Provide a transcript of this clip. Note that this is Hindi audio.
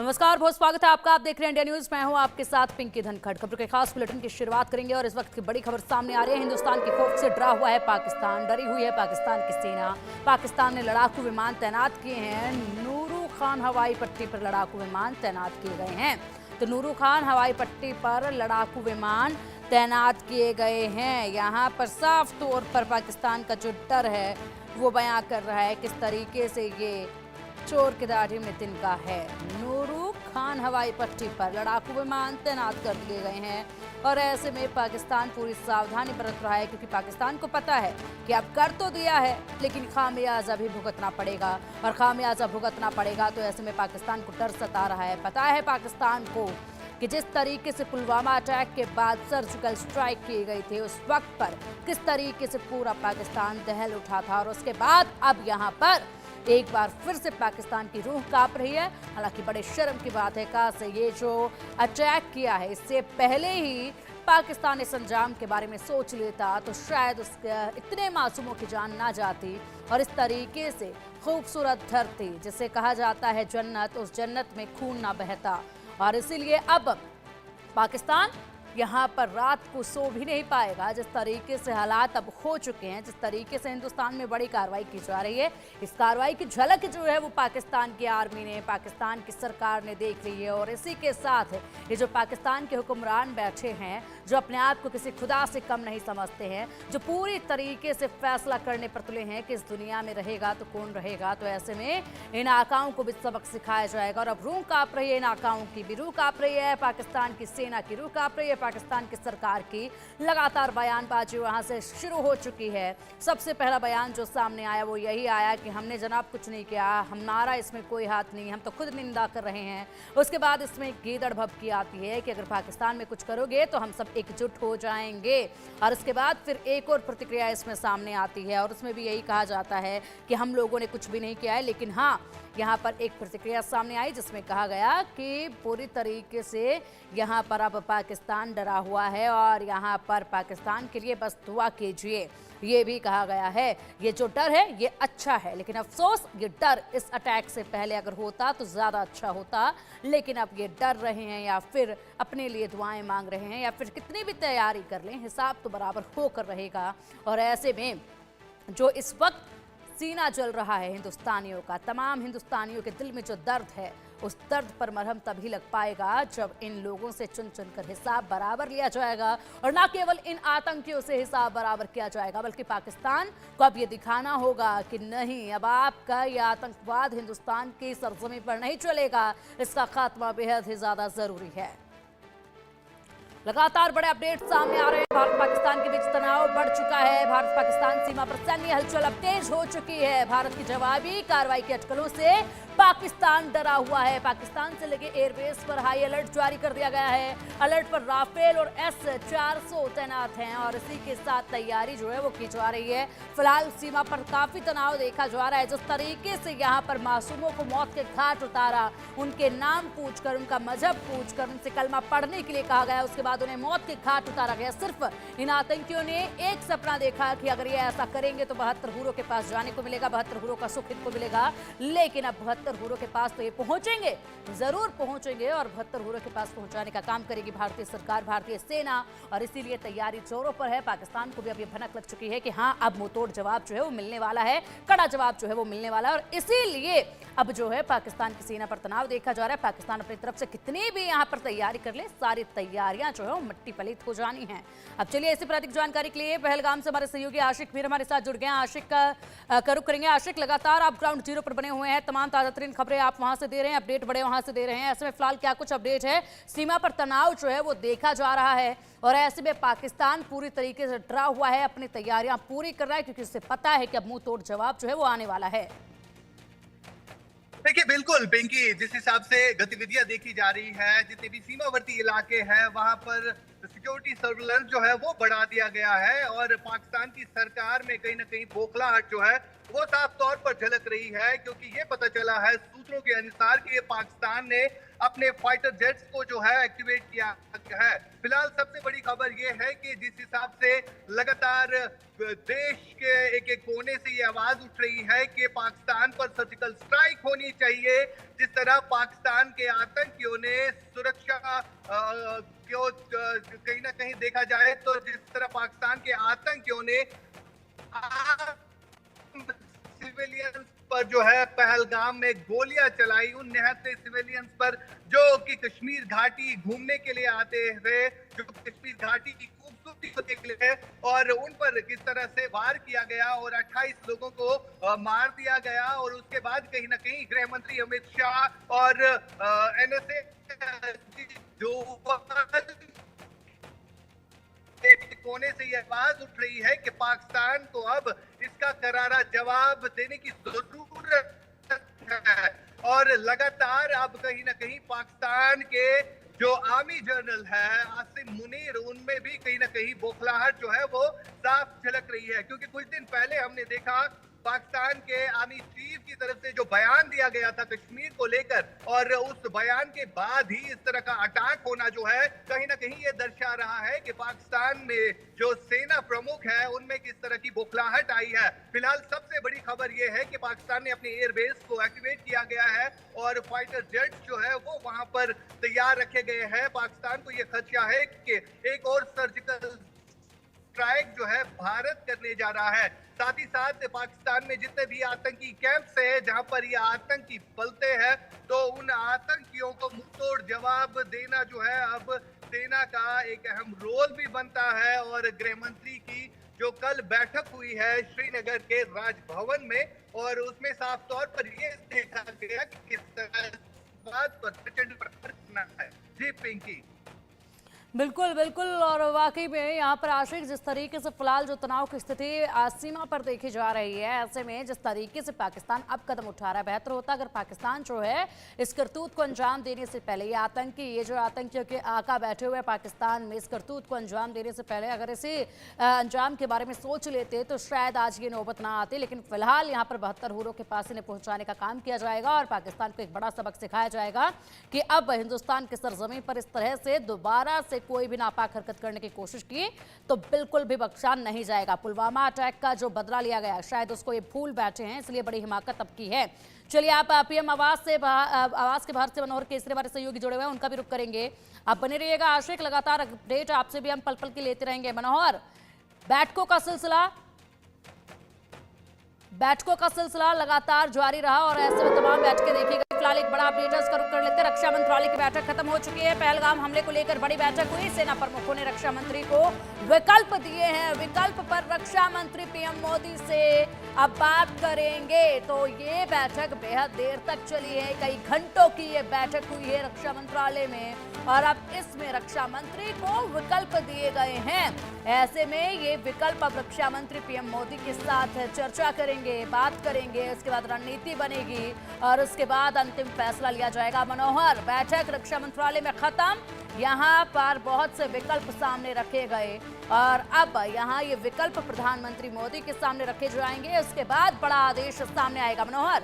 नमस्कार, बहुत स्वागत है आपका। आप देख रहे हैं इंडिया न्यूज। मैं हूं आपके साथ पिंकी धनखड़। खबर के खास बुलेटिन की शुरुआत करेंगे और इस वक्त की बड़ी खबर सामने आ रही है। हिंदुस्तान के खौफ से डरा हुआ है पाकिस्तान, डरी हुई है पाकिस्तान की सेना। पाकिस्तान ने लड़ाकू विमान तैनात किए हैं। नूरू खान हवाई पट्टी पर लड़ाकू विमान तैनात किए गए हैं। तो नूरू खान हवाई पट्टी पर लड़ाकू विमान तैनात किए गए हैं। यहाँ पर साफ तौर पर पाकिस्तान का जो डर है वो बयां कर रहा है किस तरीके से ये चोर की दाढ़ी में तिनका है। नूरू खान हवाई पट्टी पर लड़ाकू विमान तैनात कर दिए गए हैं और ऐसे में पाकिस्तान पूरी सावधानी बरत रहा है, क्योंकि पाकिस्तान को पता है कि अब कर तो दिया है लेकिन खामियाजा भी भुगतना पड़ेगा और खामियाजा भुगतना पड़ेगा। तो ऐसे में पाकिस्तान को डर सता रहा है। पता है पाकिस्तान को कि जिस तरीके से पुलवामा अटैक के बाद सर्जिकल स्ट्राइक की गई थी, उस वक्त पर किस तरीके से पूरा पाकिस्तान दहल उठा था और उसके बाद अब यहाँ पर एक बार फिर से पाकिस्तान की रूह कांप रही है। हालांकि बड़े शर्म की बात है, काश ये जो अटैक किया है इससे पहले ही पाकिस्तान इस अंजाम के बारे में सोच लेता तो शायद उसके इतने मासूमों की जान ना जाती और इस तरीके से खूबसूरत धरती जिसे कहा जाता है जन्नत, उस जन्नत में खून ना बहता। और इसीलिए अब पाकिस्तान यहाँ पर रात को सो भी नहीं पाएगा। जिस तरीके से हालात अब हो चुके हैं, जिस तरीके से हिंदुस्तान में बड़ी कार्रवाई की जा रही है, इस कार्रवाई की झलक जो है वो पाकिस्तान की आर्मी ने, पाकिस्तान की सरकार ने देख ली है। और इसी के साथ ये जो पाकिस्तान के हुक्मरान बैठे हैं, जो अपने आप को किसी खुदा से कम नहीं समझते हैं, जो पूरी तरीके से फैसला करने पर तुले हैं कि इस दुनिया में रहेगा तो कौन रहेगा, तो ऐसे में इन आकाओं को भी सबक सिखाया जाएगा। और अब रूह कांप रही है, इन आकाओं की भी रूह कांप रही है, पाकिस्तान की सेना की रूह कांप रही है, पाकिस्तान की सरकार की लगातार बयानबाजी वहां से शुरू हो चुकी है। सबसे पहला बयान जो सामने आया वो यही आया कि हमने जनाब कुछ नहीं किया, हमारा इसमें कोई हाथ नहीं, हम तो खुद निंदा कर रहे हैं। उसके बाद इसमें गीदड़ भभकी आती है कि अगर पाकिस्तान में कुछ करोगे तो हम सब एकजुट हो जाएंगे। और उसके बाद फिर एक और प्रतिक्रिया इसमें सामने आती है और उसमें भी यही कहा जाता है कि हम लोगों ने कुछ भी नहीं किया है। लेकिन हाँ, यहाँ पर एक प्रतिक्रिया सामने आई जिसमें कहा गया कि पूरी तरीके से यहाँ पर अब पाकिस्तान डरा हुआ है और यहाँ पर पाकिस्तान के लिए बस दुआ कीजिए, ये भी कहा गया है। ये जो डर है ये अच्छा है, लेकिन अफसोस ये डर इस अटैक से पहले अगर होता तो ज़्यादा अच्छा होता। लेकिन अब ये डर रहे हैं या फिर अपने लिए दुआएं मांग रहे हैं या फिर कितनी भी तैयारी कर लें, हिसाब तो बराबर होकर रहेगा। और ऐसे में जो इस वक्त सीना जल रहा है हिंदुस्तानियों का, तमाम हिंदुस्तानियों के दिल में जो दर्द है, उस दर्द पर मरहम तभी लग पाएगा जब इन लोगों से चुन चुन कर हिसाब बराबर लिया जाएगा। और ना केवल इन आतंकियों से हिसाब बराबर किया जाएगा, बल्कि पाकिस्तान को अब ये दिखाना होगा कि नहीं, अब आपका ये आतंकवाद हिंदुस्तान की सरजमी पर नहीं चलेगा। इसका खात्मा बेहद ही ज्यादा जरूरी है। लगातार बड़े अपडेट सामने आ रहे हैं। भारत पाकिस्तान के बीच तनाव बढ़ चुका है। भारत पाकिस्तान सीमा पर सैन्य हलचल अब तेज हो चुकी है। भारत की जवाबी कार्रवाई की अटकलों से पाकिस्तान डरा हुआ है। पाकिस्तान से लगे एयरबेस पर हाई अलर्ट जारी कर दिया गया है। अलर्ट पर राफेल और S-400 तैनात हैं और इसी के साथ तैयारी जो है वो की जा रही है। फिलहाल सीमा पर काफी तनाव देखा जा रहा है। जिस तरीके से यहाँ पर मासूमों को मौत के घाट उतारा, उनके नाम पूछकर, उनका मजहब पूछकर, उनसे कलमा पढ़ने के लिए कहा गया, उसके बाद उन्हें मौत के घाट उतारा गया। सिर्फ इन आतंकियों ने एक सपना देखा कि अगर ये ऐसा करेंगे तो 72 हुरों के पास जाने को मिलेगा, 72 हुरों का सुख इनको मिलेगा। लेकिन अब 72 हुरों के पास तो ये पहुंचेंगे, जरूर पहुंचेंगे और 72 हुरों के पास पहुंचाने का काम करेगी भारतीय सरकार, भारतीय सेना। और इसीलिए तैयारी जोरों पर है। पाकिस्तान को भी अब ये भनक लग चुकी है कि हाँ, अब मुंहतोड़ जवाब जो है वो मिलने वाला है, कड़ा जवाब जो है वो मिलने वाला है। और इसीलिए अब जो है पाकिस्तान की सेना पर तनाव देखा जा रहा है। पाकिस्तान अपनी तरफ से कितनी भी यहाँ पर तैयारी कर ले, सारी तैयारियां जो है वो मिट्टी पलीत हो जानी है। अब चलिए इसी पर अधिक जानकारी के लिए पहलगाम से हमारे सहयोगी आशिक मीर हमारे साथ जुड़ गए हैं। आशिक का रुख करेंगे। आशिक, लगातार आप ग्राउंड जीरो पर बने हुए हैं, तमाम ताजा तरीन खबरें आप वहां से दे रहे हैं, अपडेट बड़े वहां से दे रहे हैं। ऐसे में फिलहाल क्या कुछ अपडेट है? सीमा पर तनाव जो है वो देखा जा रहा है और ऐसे में पाकिस्तान पूरी तरीके से डरा हुआ है, अपनी तैयारियां पूरी कर रहा है, क्योंकि उससे पता है कि अब मुंह तोड़ जवाब जो है वो आने वाला है। देखिए, बिल्कुल पिंकी, जिस हिसाब से गतिविधियां देखी जा रही है, जितने भी सीमावर्ती इलाके हैं वहां पर सिक्योरिटी सर्विलेंस जो है वो बढ़ा दिया गया है और पाकिस्तान की सरकार में कहीं ना कहीं बौखलाहट जो है वो साफ तौर पर झलक रही है, क्योंकि ये पता चला है सूत्रों के अनुसार कि ये पाकिस्तान ने अपने फाइटर जेट्स को जो है एक्टिवेट किया है। फिलहाल सबसे बड़ी खबर ये है कि जिस हिसाब से लगातार देश के एक एक कोने से ये आवाज उठ रही है कि पाकिस्तान पर सर्जिकल स्ट्राइक होनी चाहिए, जिस तरह पाकिस्तान के आतंकियों ने सुरक्षा को कहीं ना कहीं देखा जाए तो जिस तरह पाकिस्तान के आतंकियों ने सिविलियंस पर जो है पहलगाम में गोलियां चलाई, उन निहत्थे सिविलियंस पर जो कि कश्मीर घाटी घूमने के लिए आते थे, जो कश्मीर घाटी की खूबसूरती को देखने हैं, और उन पर किस तरह से वार किया गया और 28 लोगों को मार दिया गया। और उसके बाद कहीं ना कहीं गृह मंत्री अमित शाह और NSA जो कोने से यह आवाज उठ रही है कि पाकिस्तान को अब इसका करारा जवाब देने की जरूरत है। और लगातार अब कहीं ना कहीं पाकिस्तान के जो आर्मी जनरल है आसिम मुनीर, उनमें भी कहीं ना कहीं बौखलाहट जो है वो साफ झलक रही है, क्योंकि कुछ दिन पहले हमने देखा पाकिस्तान के आर्मी चीफ की तरफ से जो बयान दिया गया था कश्मीर को लेकर, और उस बयान के बाद ही इस तरह का अटैक होना जो है कहीं ना कहीं ये दर्शा रहा है कि पाकिस्तान में जो सेना प्रमुख है उनमें किस तरह की बौखलाहट आई है। फिलहाल सबसे बड़ी खबर ये है कि पाकिस्तान ने अपने एयरबेस को एक्टिवेट किया गया है और फाइटर जेट जो है वो वहां पर तैयार रखे गए हैं। पाकिस्तान को यह खदशा है कि एक और सर्जिकल स्ट्राइक जो है भारत करने जा रहा है। साथ ही साथ पाकिस्तान में जितने भी आतंकी कैंप्स है जहां पर ये आतंकी पलते हैं, तो उन आतंकियों को मुंहतोड़ जवाब देना जो है अब सेना का एक अहम रोल भी बनता है। और गृह मंत्री की जो कल बैठक हुई है श्रीनगर के राजभवन में, और उसमें साफ तौर पर ये देखा गया कि किस तरह बात पर प्रचंड प्रहार करना है। जी पिंकी। बिल्कुल बिल्कुल, और वाकई में यहाँ पर आशिक जिस तरीके से फिलहाल जो तनाव की स्थिति सीमा पर देखी जा रही है, ऐसे में जिस तरीके से पाकिस्तान अब कदम उठा रहा है, बेहतर होता अगर पाकिस्तान जो है इस करतूत को अंजाम देने से पहले ये जो आतंकियों के आका बैठे हुए पाकिस्तान में इस करतूत को अंजाम देने से पहले अगर इसे अंजाम के बारे में सोच लेते तो शायद आज ये नौबत ना आती। लेकिन फिलहाल यहाँ पर 72 हुरों के पास इन्हें पहुंचाने का काम किया जाएगा और पाकिस्तान को एक बड़ा सबक सिखाया जाएगा कि अब हिंदुस्तान के सरजमीन पर इस तरह से दोबारा से कोई भी नापाक हरकत करने की कोशिश की तो बिल्कुल भी बख्शा नहीं जाएगा। पुलवामा अटैक का जो बदला लिया गया शायद उसको ये भूल बैठे हैं, इसलिए बड़ी हिमाकत अब की है। चलिए आप पीएम आवास के बाहर से मनोहर केसरी हमारे सहयोगी जुड़े हुए हैं, उनका भी रुख करेंगे। आप बने रहिएगा आशिक, लगातार अपडेट आपसे भी हम पल पल की लेते रहेंगे। मनोहर, बैठकों का सिलसिला लगातार जारी रहा और ऐसे में तमाम बैठकें देखी गई। फिलहाल एक बड़ा अपडेट है, उसका रुख कर लेते हैं। रक्षा मंत्रालय की बैठक खत्म हो चुकी है। पहलगाम हमले को लेकर बड़ी बैठक हुई। सेना प्रमुखों ने रक्षा मंत्री को विकल्प दिए हैं। विकल्प पर रक्षा मंत्री पीएम मोदी से अब बात करेंगे। तो ये बैठक बेहद देर तक चली है, कई घंटों की ये बैठक हुई है रक्षा मंत्रालय में, और अब इसमें रक्षा मंत्री को विकल्प दिए गए हैं। ऐसे में ये विकल्प अब रक्षा मंत्री पीएम मोदी के साथ चर्चा करेंगे, बात करेंगे, उसके बाद रणनीति बनेगी और उसके बाद अंतिम फैसला लिया जाएगा। मनोहर, बैठक रक्षा मंत्रालय में खत्म, यहाँ पर बहुत से विकल्प सामने रखे गए और अब यहाँ ये विकल्प प्रधानमंत्री मोदी के सामने रखे जाएंगे। उसके बाद बड़ा आदेश सामने आएगा। मनोहर,